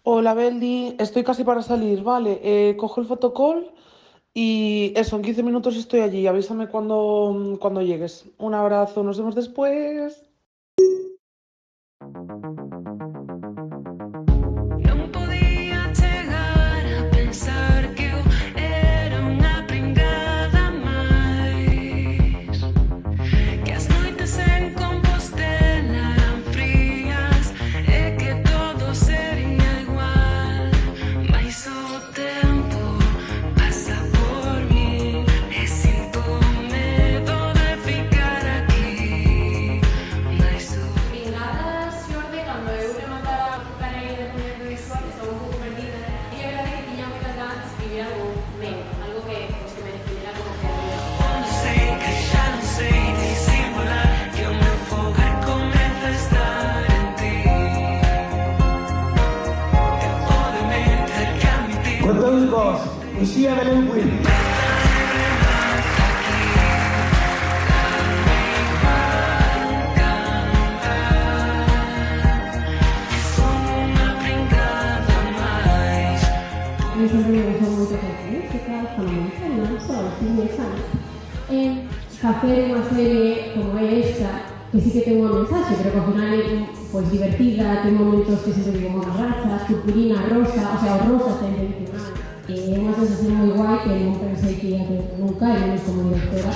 Hola, Beldi, estoy casi para salir, vale. Cojo el fotocall y eso, en 15 minutos estoy allí. Avísame cuando llegues. Un abrazo, nos vemos después. Non podía chegar a pensar que eu era unha pringada máis, que as noites en Compostela eran frías e que todo sería igual, mais o tempo pasa por min e sinto medo de ficar aquí, mais o Pringadas, xorde, cando eu rematara a carreira de proxecto visual, estaba un pouco perdida. E é verdade que tiña moitas ganas de escribir algo meu, algo que, pues, que me definiera como creativa. não sei que já não sei dissimular que o meu fogar começa a estar em ti. Eu obviamente que admitir Con todos vos, Lucía Belén Will. que sou uma pringada a mais. A mí sempre me gustou moito a música, fundamental, non só os cines, sabes? Facer unha serie como é esta, que sí que ten unha mensaxe, pero que ao final é pois, divertida, ten momentos que se ven como rachas, purpurina, rosa, o sea, o rosa está intencional. É unha sensación moi guai que non pensei que ia ter nunca, e menos como directora.